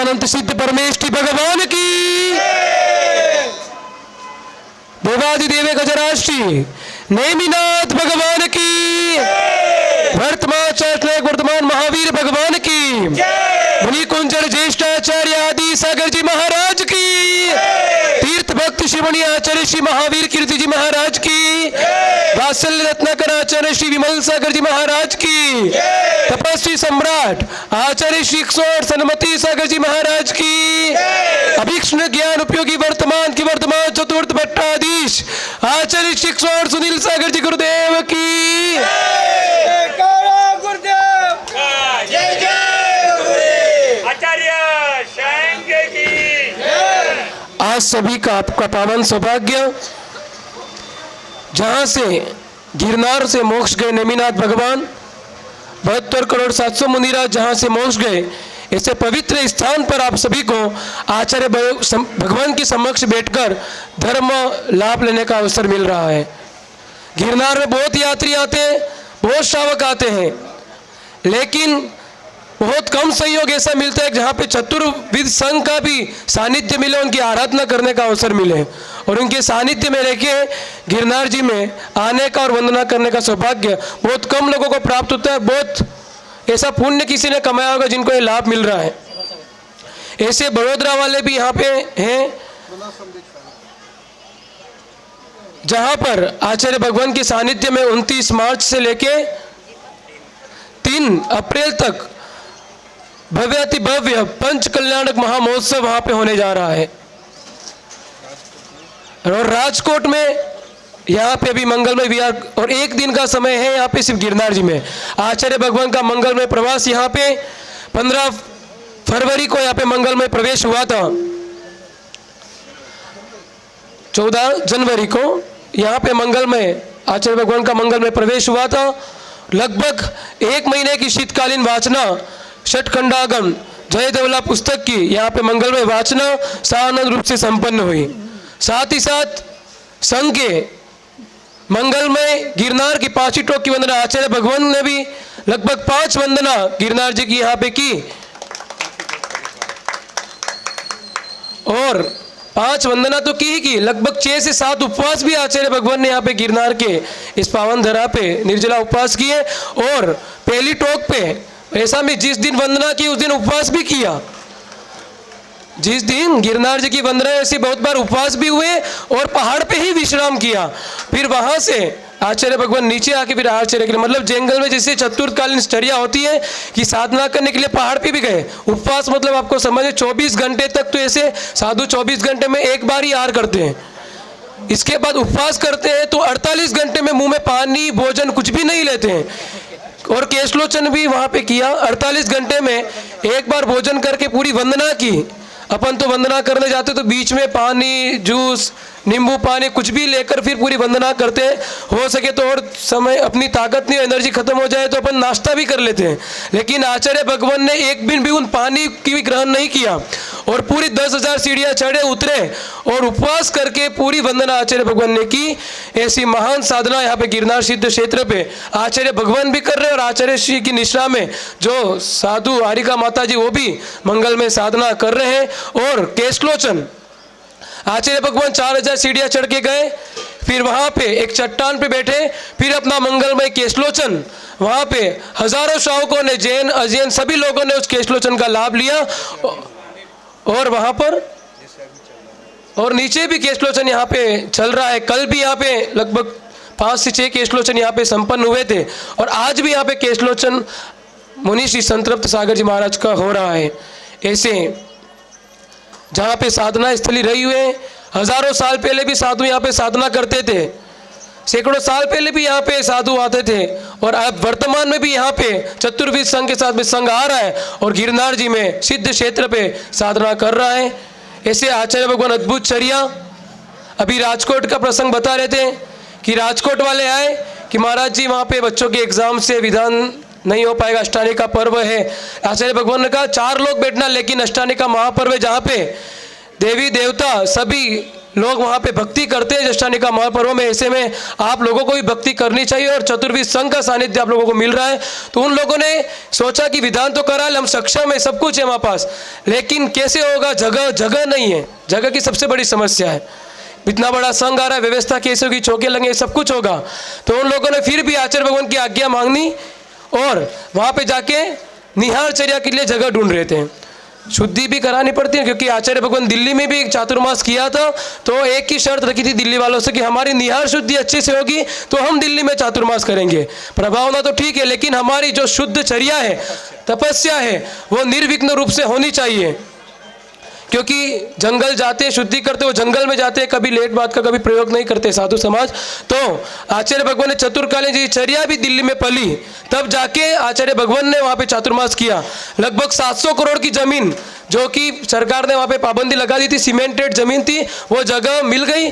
सच्चिदानंद सिद्ध परमेष्टि भगवान की, देवादिदेव गजराष्ट्री नेमिनाथ भगवान की, वर्तमान चार्टलेक वर्तमान महावीर भगवान की, मुनि कुंजर ज्येष्ठाचार्य आदि सागर जी महाराज की, तीर्थ भक्त शिवनी आचार्य श्री महावीर कीर्ति जी महाराज की, वात्सल्य रत्नाकर आचार्य श्री विमल सागर जी महाराज की, तपस्वी सम्राट आचार्य श्री 108 सन्मति सागर जी महाराज की, अभीक्षण ज्ञान उपयोगी वर्तमान की वर्तमान चतुर्थ भट्टाधीश आचार्य श्री 108 सुनील सागर जी गुरुदेव की, आज सभी का आपका पावन सौभाग्य, जहां से गिरनार से मोक्ष गए नेमिनाथ भगवान, 72 करोड़ 700 मुनिराज जहां से मोक्ष गए, ऐसे पवित्र स्थान पर आप सभी को आचार्य भगवान के समक्ष बैठकर धर्म लाभ लेने का अवसर मिल रहा है। गिरनार में बहुत यात्री आते हैं, बहुत श्रावक आते हैं, लेकिन बहुत कम संयोग ऐसा मिलता है जहाँ पे चतुर्विध संघ का भी सानिध्य मिले, उनकी आराधना करने का अवसर मिले और उनके सानिध्य में रह के गिरनार जी में आने का और वंदना करने का सौभाग्य बहुत कम लोगों को प्राप्त होता है। बहुत ऐसा पुण्य किसी ने कमाया होगा जिनको ये लाभ मिल रहा है। ऐसे बड़ोदरा वाले भी यहाँ पे हैं, जहाँ पर आचार्य भगवान के सानिध्य में 29 मार्च से लेके 3 अप्रैल तक भव्याति भव्य पंच कल्याणक महामहोत्सव वहां पे होने जा रहा है। और राजकोट में यहाँ पे अभी मंगलमय विहार और 1 दिन का समय है यहाँ पे सिर्फ गिरनार जी में। आचार्य भगवान का मंगलमय प्रवास यहाँ पे 15 फरवरी को यहाँ पे मंगलमय प्रवेश हुआ था। 14 जनवरी को यहाँ पे मंगलमय आचार्य भगवान का मंगलमय प्रवेश हुआ था। लगभग 1 महीने की शीतकालीन वाचना षटखंडागम जय देवला पुस्तक की यहाँ पे मंगलमय वाचना सानंद रूप से संपन्न हुई। साथ ही साथ संघ के मंगलमय गिरनार की 5 टोक की वंदना आचार्य भगवान ने भी लगभग 5 वंदना गिरनार जी की यहाँ पे की और 5 वंदना तो की ही की, लगभग 6 से 7 उपवास भी आचार्य भगवान ने यहाँ पे गिरनार के इस पावन धरा पे निर्जला उपवास किए। और पहली टोक पे ऐसा में जिस दिन वंदना की उस दिन उपवास भी किया। जिस दिन गिरनार जी की वंदना ऐसी बहुत बार उपवास भी हुए और पहाड़ पे ही विश्राम किया। फिर वहां से आचार्य भगवान नीचे आके फिर आचार्य के लिए मतलब जंगल में जैसे चतुर्थकालीन चर्या होती है कि साधना करने के लिए पहाड़ पे भी गए। उपवास मतलब आपको समझे 24 घंटे तक, तो ऐसे साधु 24 घंटे में एक बार ही आहार करते हैं। इसके बाद उपवास करते हैं तो 48 घंटे में मुंह में पानी भोजन कुछ भी नहीं लेते हैं। और केशलोचन भी वहां पे किया। 48 घंटे में एक बार भोजन करके पूरी वंदना की। अपन तो वंदना करने जाते तो बीच में पानी, जूस, नींबू पानी कुछ भी लेकर फिर पूरी वंदना करते हैं। हो सके तो और समय अपनी ताकत नहीं, एनर्जी खत्म हो जाए तो अपन नाश्ता भी कर लेते हैं। लेकिन आचार्य भगवान ने एक दिन भी उन पानी की भी ग्रहण नहीं किया और पूरी 10,000 सीढ़ियाँ चढ़े उतरे और उपवास करके पूरी वंदना आचार्य भगवान ने की। ऐसी महान साधना यहाँ पे गिरनार सिद्ध क्षेत्र पे आचार्य भगवान भी कर रहे हैं और आचार्य श्री की निष्ठा में जो साधु हारिका माता जी वो भी मंगल में साधना कर रहे हैं। और केशलोचन आचार्य भगवान 4000 सीढ़ियाँ चढ़ के गए, फिर वहाँ पे एक चट्टान पे बैठे, फिर अपना मंगलमय केशलोचन वहाँ पे हजारों श्रावकों ने, जैन अजैन सभी लोगों ने उस केशलोचन का लाभ लिया। और वहाँ पर और नीचे भी केशलोचन यहाँ पे चल रहा है। कल भी यहाँ पे लगभग 5 से 6 केशलोचन यहाँ पे संपन्न हुए थे और आज भी यहाँ पे केशलोचन मुनि श्री संतृप्त सागर जी महाराज का हो रहा है। ऐसे जहाँ पे साधना स्थली रही हुए, हजारों साल पहले भी साधु यहाँ पे साधना करते थे, सैकड़ों साल पहले भी यहाँ पे साधु आते थे और अब वर्तमान में भी यहाँ पे चतुर्विध संघ के साथ में संघ आ रहा है और गिरनार जी में सिद्ध क्षेत्र पे साधना कर रहा है। ऐसे आचार्य भगवान अद्भुत चर्या। अभी राजकोट का प्रसंग बता रहे थे कि राजकोट वाले आए कि महाराज जी वहाँ पे बच्चों के एग्जाम से विधान नहीं हो पाएगा, अष्टानी का पर्व है। आचार्य भगवान ने कहा 4 लोग बैठना, लेकिन अष्टानी का महापर्व है जहाँ पे देवी देवता सभी लोग वहाँ पे भक्ति करते हैं जष्टानिका महापर्व में। ऐसे में आप लोगों को भी भक्ति करनी चाहिए और चतुर्विध संघ का सानिध्य आप लोगों को मिल रहा है। तो उन लोगों ने सोचा कि विधान तो करा, हम सक्षम है, सब कुछ है हमारे पास, लेकिन कैसे होगा, जगह नहीं है। जगह की सबसे बड़ी समस्या है। इतना बड़ा संघ आ रहा है, व्यवस्था कैसे होगी, चौके लगेंगे, सब कुछ होगा। तो उन लोगों ने फिर भी आचार्य भगवान की आज्ञा मांगनी और वहाँ पे जाके निहारचर्या के लिए जगह ढूंढ रहे थे। शुद्धि भी करानी पड़ती है, क्योंकि आचार्य भगवान दिल्ली में भी एक चातुर्मास किया था, तो एक ही शर्त रखी थी दिल्ली वालों से कि हमारी निहार शुद्धि अच्छे से होगी तो हम दिल्ली में चातुर्मास करेंगे। प्रभावना तो ठीक है, लेकिन हमारी जो शुद्ध चर्या है, तपस्या है, वो निर्विघ्न रूप से होनी चाहिए। क्योंकि जंगल जाते हैं, शुद्धि करते, वो जंगल में जाते हैं, कभी लेट बात का कभी प्रयोग नहीं करते साधु समाज। तो आचार्य भगवान ने चतुर्कालीन जी चर्या भी दिल्ली में पली, तब जाके आचार्य भगवान ने वहाँ पे चातुर्मास किया। लगभग 700 करोड़ की जमीन, जो कि सरकार ने वहाँ पे पाबंदी लगा दी थी, सीमेंटेड जमीन थी, वो जगह मिल गई,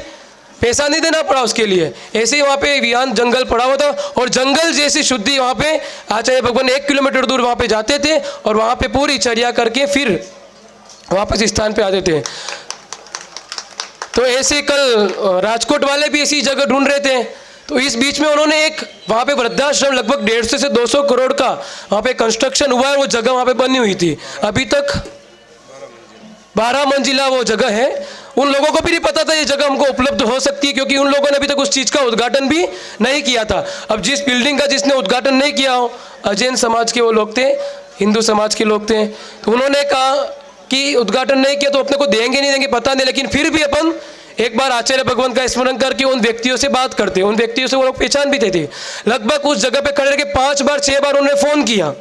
पैसा नहीं देना पड़ा उसके लिए। ऐसे ही वहाँ पे विहान जंगल पड़ा हुआ था और जंगल जैसी शुद्धि वहाँ पे आचार्य भगवान 1 किलोमीटर दूर वहाँ पे जाते थे और वहाँ पे पूरी चर्या करके फिर वापस स्थान पे आते थे। तो ऐसे कल राजकोट वाले भी ऐसी जगह ढूंढ रहे थे। तो इस बीच में उन्होंने एक वहाँ पे वृद्धाश्रम लगभग 150 से 200 करोड़ का वहाँ पे कंस्ट्रक्शन हुआ है, वो जगह वहाँ पे बनी हुई थी। अभी तक 12 मंजिला वो जगह है। उन लोगों को भी नहीं पता था ये जगह हमको उपलब्ध हो सकती है, क्योंकि उन लोगों ने अभी तक उस चीज़ का उद्घाटन भी नहीं किया था। अब जिस बिल्डिंग का जिसने उद्घाटन नहीं किया हो, अजैन समाज के वो लोग थे, हिंदू समाज के लोग थे, तो उन्होंने कहा कि उद्घाटन नहीं किया तो अपने को देंगे नहीं देंगे पता नहीं, लेकिन फिर भी अपन एक बार आचार्य भगवान का स्मरण करके उन व्यक्तियों से बात करते। उन व्यक्तियों से वो लोग पहचान भी थे। लगभग उस जगह पे खड़े रह के 5 बार 6 बार उन्होंने फ़ोन किया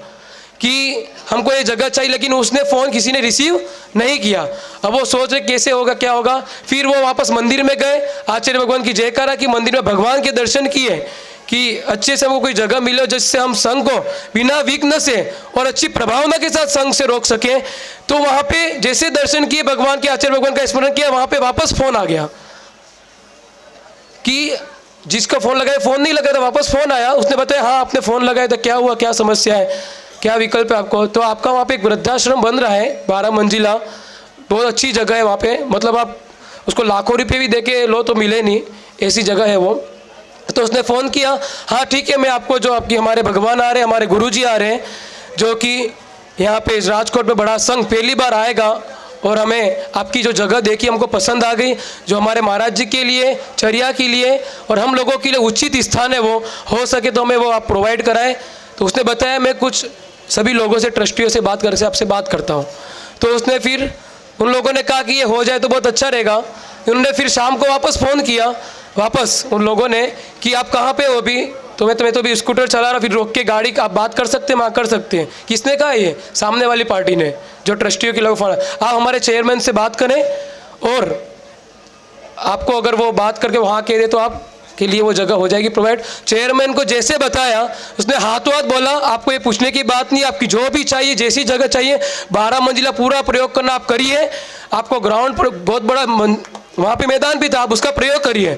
कि हमको ये जगह चाहिए, लेकिन उसने फ़ोन किसी ने रिसीव नहीं किया। अब वो सोच रहे कैसे होगा, क्या होगा। फिर वो वापस मंदिर में गए, आचार्य भगवान की जयकारा की, मंदिर में भगवान के दर्शन किए कि अच्छे से हमको कोई जगह मिले जिससे हम संघ को बिना विघ्न से और अच्छी प्रभावना के साथ संघ से रोक सके। तो वहाँ पे जैसे दर्शन किए, भगवान के आचार्य भगवान का स्मरण किया, वहाँ पे वापस फ़ोन आ गया कि जिसका फ़ोन लगाया, फ़ोन नहीं लगा था, वापस फ़ोन आया। उसने बताया हाँ आपने फ़ोन लगाया था, क्या हुआ, क्या समस्या है, क्या विकल्प है आपको। तो आपका वहाँ पे एक वृद्धाश्रम बन रहा है 12 मंजिला, बहुत अच्छी जगह है वहाँ पे, मतलब आप उसको लाखों रुपये भी दे के लो तो मिले नहीं, ऐसी जगह है वो। तो उसने फ़ोन किया, हाँ ठीक है, मैं आपको जो आपकी हमारे भगवान आ रहे हैं, हमारे गुरुजी आ रहे हैं, जो कि यहाँ पे राजकोट में बड़ा संघ पहली बार आएगा, और हमें आपकी जो जगह देखी हमको पसंद आ गई, जो हमारे महाराज जी के लिए, चर्या के लिए और हम लोगों के लिए उचित स्थान है, वो हो सके तो हमें वो आप प्रोवाइड कराएं। तो उसने बताया मैं कुछ सभी लोगों से, ट्रस्टियों से बात करके आपसे बात करता हूँ। तो उसने फिर उन लोगों ने कहा कि ये हो जाए तो बहुत अच्छा रहेगा। उन्होंने फिर शाम को वापस फ़ोन किया, वापस उन लोगों ने कि आप कहाँ पे हो अभी। तो मैं तो भी स्कूटर चला रहा, फिर रोक के गाड़ी आप बात कर सकते हैं, वहाँ कर सकते हैं। किसने कहा ये? सामने वाली पार्टी ने, जो ट्रस्टियों के लोग फ़ोन। आप हमारे चेयरमैन से बात करें और आपको अगर वो बात करके वहाँ कह दे तो आप के लिए वो जगह हो जाएगी प्रोवाइड। चेयरमैन को जैसे बताया, उसने हाथों हाथ बोला आपको ये पूछने की बात नहीं, आपकी जो भी चाहिए, जैसी जगह चाहिए, 12 मंजिला पूरा प्रयोग करना आप करिए। आपको ग्राउंड पर बहुत बड़ा वहाँ पे मैदान भी था, आप उसका प्रयोग करिए।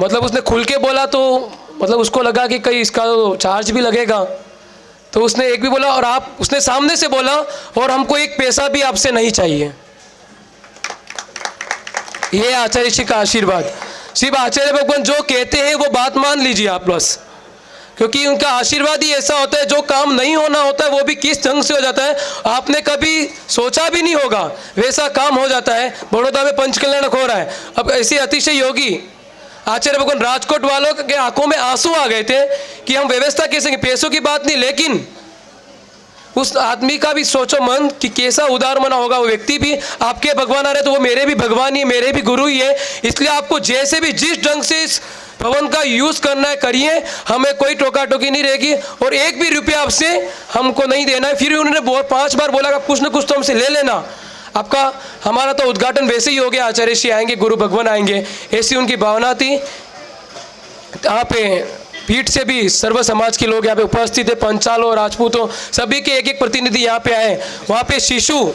मतलब उसने खुल के बोला, तो मतलब उसको लगा कि कहीं इसका चार्ज भी लगेगा, तो उसने एक भी बोला। और आप उसने सामने से बोला और हमको एक पैसा भी आपसे नहीं चाहिए। ये आचार्य जी का आशीर्वाद। सिर्फ आचार्य भगवान जो कहते हैं वो बात मान लीजिए आप बस, क्योंकि उनका आशीर्वाद ही ऐसा होता है, जो काम नहीं होना होता है वो भी किस ढंग से हो जाता है, आपने कभी सोचा भी नहीं होगा वैसा काम हो जाता है। बड़ौदा में पंचकल्याणक हो रहा है। अब ऐसे अतिशय योगी आचार्य भगवान, राजकोट वालों के आंखों में आंसू आ गए थे कि हम व्यवस्था कैसे, पैसों की बात नहीं, लेकिन उस आदमी का भी सोचो मन कि कैसा उदार मना होगा वो व्यक्ति भी। आपके भगवान आ रहे तो वो मेरे भी भगवान ही है, मेरे भी गुरु ही है, इसलिए आपको जैसे भी जिस ढंग से इस भवन का यूज़ करना है करिए, हमें कोई टोका टोकी नहीं रहेगी और एक भी रुपया आपसे हमको नहीं देना है। फिर उन्होंने 5 बार बोला कि कुछ न कुछ तो हमसे ले लेना, आपका हमारा तो उद्घाटन वैसे ही हो गया, आचार्य श्री आएंगे, गुरु भगवान आएंगे, ऐसी उनकी भावना थी। यहाँ पे पीठ से भी सर्व समाज के लोग यहाँ पे उपस्थित है, पंचालों, राजपूतों, सभी के एक एक प्रतिनिधि यहाँ पे आए। वहाँ पे शिशु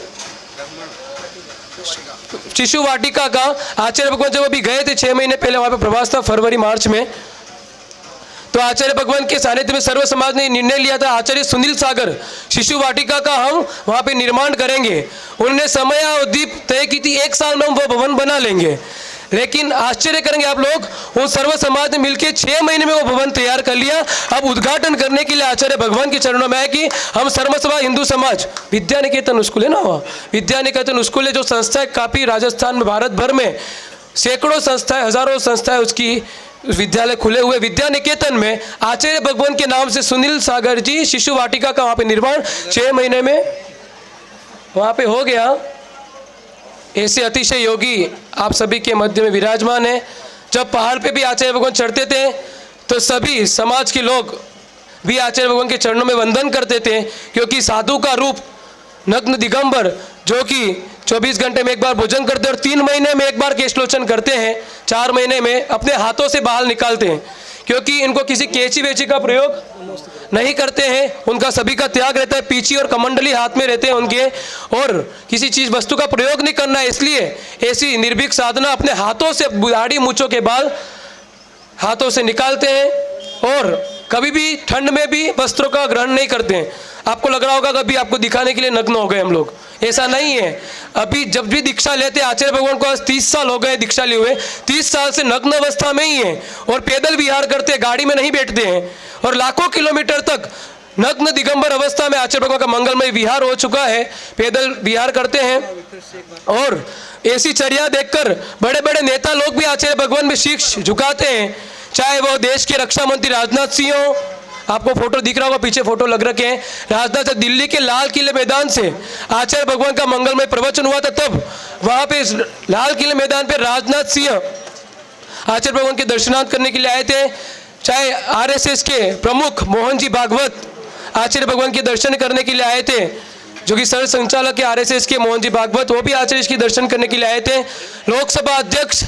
वाटिका का आचार्य भगवान जब अभी गए थे 6 महीने पहले, वहाँ पे प्रवास था फरवरी मार्च में, तो आचार्य भगवान के सानिध्य में सर्व समाज ने निर्णय लिया था आचार्य सुनील सागर शिशु वाटिका का हम वहाँ पे निर्माण करेंगे। उन्होंने समयावधि तय की थी 1 साल में हम वो भवन बना लेंगे, लेकिन आश्चर्य करेंगे आप लोग, वो सर्व समाज ने मिलकर 6 महीने में वो भवन तैयार कर लिया। अब उद्घाटन करने के लिए आचार्य भगवान के चरणों में है कि हम सर्वसभा हिंदू समाज, विद्या निकेतन स्कूल है ना, वहाँ विद्या निकेतन स्कूल है जो संस्था है, काफ़ी राजस्थान में भारत भर में सैकड़ों संस्थाएं, हजारों संस्थाएं उसकी विद्यालय खुले हुए। विद्या निकेतन में आचार्य भगवान के नाम से सुनील सागर जी शिशु वाटिका का वहाँ पे निर्माण 6 महीने में वहाँ पे हो गया। ऐसे अतिशय योगी आप सभी के मध्य में विराजमान है। जब पहाड़ पे भी आचार्य भगवान चढ़ते थे तो सभी समाज के लोग भी आचार्य भगवान के चरणों में वंदन करते थे, क्योंकि साधु का रूप नग्न दिगंबर जो कि 24 घंटे में एक बार भोजन करते हैं और 3 महीने में एक बार केशलोचन करते हैं, 4 महीने में अपने हाथों से बाल निकालते हैं, क्योंकि इनको किसी कैंची वेची का प्रयोग नहीं करते हैं। उनका सभी का त्याग रहता है, पीछी और कमंडली हाथ में रहते हैं उनके, और किसी चीज़ वस्तु का प्रयोग नहीं करना है। इसलिए ऐसी निर्भीक साधना अपने हाथों से दाढ़ी मूंछों के बाल हाथों से निकालते हैं, और कभी भी ठंड में भी वस्त्रों का ग्रहण नहीं करते हैं। आपको लग रहा होगा कभी आपको दिखाने के लिए नग्न हो गए हम लोग, ऐसा नहीं है। अभी जब भी दीक्षा लेते आचार्य भगवान को आज 30 साल हो गए दीक्षा लिए हुए, 30 साल से नग्न अवस्था में ही है और पैदल विहार करते, गाड़ी में नहीं बैठते हैं, और लाखों किलोमीटर तक नग्न दिगंबर अवस्था में आचार्य भगवान का मंगलमय विहार हो चुका है, पैदल विहार करते हैं। और ऐसी चर्या देखकर बड़े बड़े नेता लोग भी आचार्य भगवान में शीश झुकाते हैं, चाहे वो देश के रक्षा मंत्री राजनाथ सिंह हो, आपको फोटो दिख रहा होगा, पीछे फोटो लग रखे हैं, राजनाथ से दिल्ली के लाल किले मैदान से आचार्य भगवान का मंगलमय प्रवचन हुआ था, तब वहां पे लाल किले मैदान पे राजनाथ सिंह आचार्य भगवान के दर्शनार्थ करने के लिए आए थे। चाहे आरएसएस के प्रमुख मोहन जी भागवत आचार्य भगवान के दर्शन करने के लिए आए थे, जो कि सर संचालक है आरएसएस के मोहन जी भागवत, वो भी आचार्य के दर्शन करने के लिए आए थे। लोकसभा अध्यक्ष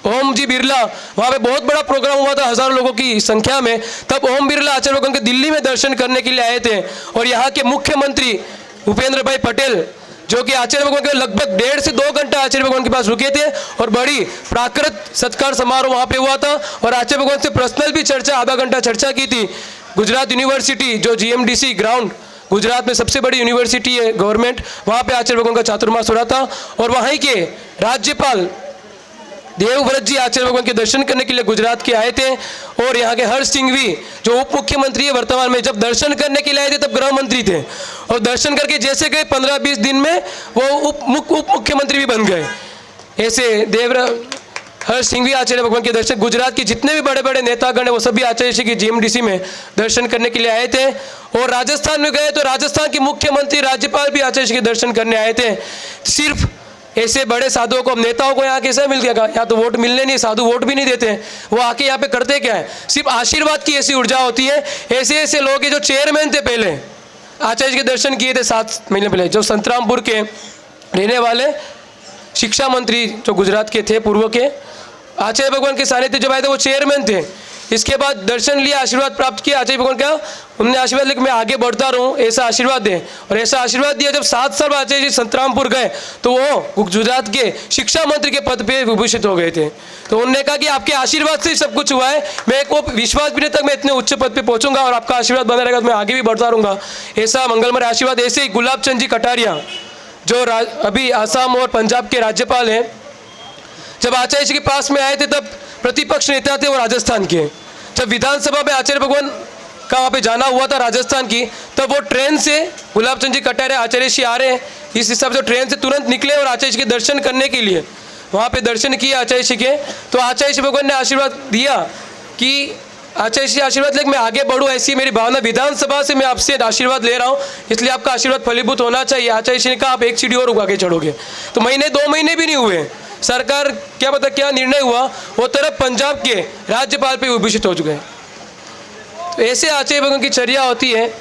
ओम जी बिरला, वहाँ पे बहुत बड़ा प्रोग्राम हुआ था हजारों लोगों की संख्या में, तब ओम बिरला आचार्य भगवान के दिल्ली में दर्शन करने के लिए आए थे। और यहाँ के मुख्यमंत्री भूपेंद्र भाई पटेल, जो कि आचार्य भगवान के लगभग 1.5 से 2 घंटा आचार्य भगवान के पास रुके थे, और बड़ी प्राकृत सत्कार समारोह वहाँ पे हुआ था, और आचार्य भगवान से पर्सनल भी चर्चा, आधा घंटा चर्चा की थी। गुजरात यूनिवर्सिटी जो GMDC ग्राउंड गुजरात में सबसे बड़ी यूनिवर्सिटी है गवर्नमेंट, वहाँ पे आचार्य भगवान का चातुर्मास हो रहा था, और वहीं के राज्यपाल देवव्रत जी आचार्य भगवान के दर्शन करने के लिए गुजरात के आए थे। और यहाँ के हर्ष सिंघवी जो उप मुख्यमंत्री है वर्तमान में, जब दर्शन करने के लिए आए थे तब गृह मंत्री थे, और दर्शन करके जैसे गए 15-20 दिन में वो उप मुख्यमंत्री भी बन गए। ऐसे हर्ष सिंघवी आचार्य भगवान के दर्शन, गुजरात के जितने भी बड़े बड़े नेतागण हैं वो सभी आचार्य श्री की GMDC में दर्शन करने के लिए आए थे। और राजस्थान में गए तो राजस्थान के मुख्यमंत्री राज्यपाल भी आचार्य श्री के दर्शन करने आए थे। सिर्फ ऐसे बड़े साधुओं को, नेताओं को यहाँ कैसे मिल गया, यहाँ तो वोट मिलने नहीं, साधु वोट भी नहीं देते हैं, वो आके यहाँ पे करते क्या है, सिर्फ आशीर्वाद की ऐसी ऊर्जा होती है। ऐसे ऐसे लोग हैं जो चेयरमैन थे, पहले आचार्य के दर्शन किए थे 7 महीने पहले, जो संतरामपुर के रहने वाले शिक्षा मंत्री जो गुजरात के थे पूर्व के, आचार्य भगवान के सानिध्य जब आए थे वो चेयरमैन थे। इसके बाद दर्शन लिया, आशीर्वाद प्राप्त किया आचार्य भगवान का, उन्होंने आशीर्वाद लेकर मैं आगे बढ़ता रहूं, ऐसा आशीर्वाद दें, और ऐसा आशीर्वाद दिया। जब 7 साल आचार्य जी संतरामपुर गए तो वो गुजरात के शिक्षा मंत्री के पद पे विभूषित हो गए थे। तो उन्होंने कहा कि आपके आशीर्वाद से सब कुछ हुआ है, मैं को विश्वास भी नहीं तक मैं इतने उच्च पद पे पहुंचूंगा, और आपका आशीर्वाद बना रहेगा तो मैं आगे भी बढ़ता रहूंगा। ऐसा मंगलमय आशीर्वाद। ऐसे ही गुलाब चंद जी कटारिया जो अभी आसाम और पंजाब के राज्यपाल हैं, जब आचार्य जी के पास में आए थे तब प्रतिपक्ष नेता थे वो राजस्थान के। जब विधानसभा में आचार्य भगवान का वहाँ पे जाना हुआ था राजस्थान की, तब वो ट्रेन से गुलाब चंद जी कटारिया आचार्य श्री आ रहे हैं, इस हिसाब से ट्रेन से तुरंत निकले और आचार्य जी के दर्शन करने के लिए वहाँ पे दर्शन किए आचार्य श्री के। तो आचार्य श्री भगवान ने आशीर्वाद दिया कि आचार्य श्री आशीर्वाद लेकर मैं आगे बढ़ूँ, ऐसी मेरी भावना, विधानसभा से मैं आपसे आशीर्वाद ले रहा हूँ, इसलिए आपका आशीर्वाद फलीभूत होना चाहिए। आचार्य श्री ने कहा आप 1 सीढ़ी और आगे चढ़ोगे। तो महीने 2 महीने भी नहीं हुए, सरकार क्या पता क्या निर्णय हुआ, वो तरफ पंजाब के राज्यपाल पे विभूषित हो चुके हैं। तो ऐसे आचार्य भगवान की चर्या होती है,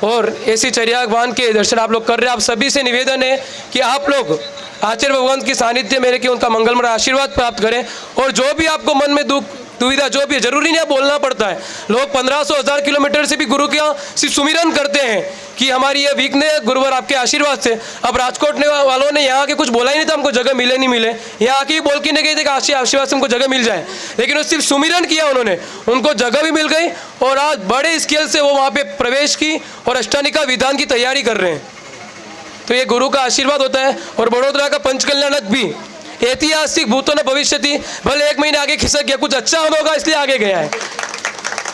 और ऐसी चर्यावान के दर्शन आप लोग कर रहे हैं। आप सभी से निवेदन है कि आप लोग आचार्य भगवान की सानिध्य में रह के उनका मंगलमय आशीर्वाद प्राप्त करें, और जो भी आपको मन में दुख दुविधा जो भी है, जरूरी नहीं बोलना पड़ता है। लोग 1500-1000 किलोमीटर से भी गुरु का सिर्फ सुमिरन करते हैं कि हमारी ये वीकनेस गुरुवर आपके आशीर्वाद से। अब राजकोट ने वालों ने यहाँ के कुछ बोला ही नहीं था हमको जगह मिले नहीं मिले, यहाँ आके बोल के नहीं गए थे कि आशीर्वाद से हमको जगह मिल जाए, लेकिन वो सिर्फ सुमिरन किया उन्होंने, उनको जगह भी मिल गई, और आज बड़े स्केल से वो वहाँ पे प्रवेश की और अष्टानिका विधान की तैयारी कर रहे हैं। तो ये गुरु का आशीर्वाद होता है। और बड़ोदरा का पंचकल्याणक भी ऐतिहासिक भूतों ने भविष्य थी, भले 1 महीने आगे खिसक गया, कुछ अच्छा होगा इसलिए आगे गया है,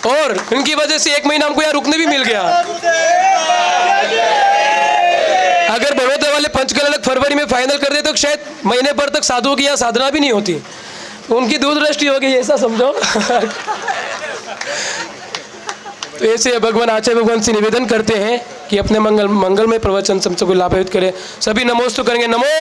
और उनकी वजह से 1 महीना हमको यहाँ रुकने भी मिल गया। अगर बड़ोदरा वाले पंचकल्याणक फरवरी में फाइनल कर दे तो शायद महीने भर तक साधुओं की यहाँ साधना भी नहीं होती, उनकी दूरदृष्टि होगी, ऐसा समझो। तो ऐसे भगवान आचार्य भगवान से निवेदन करते हैं कि अपने मंगलमय प्रवचन सबको लाभान्वित करें। सभी नमोस्तु करेंगे। नमो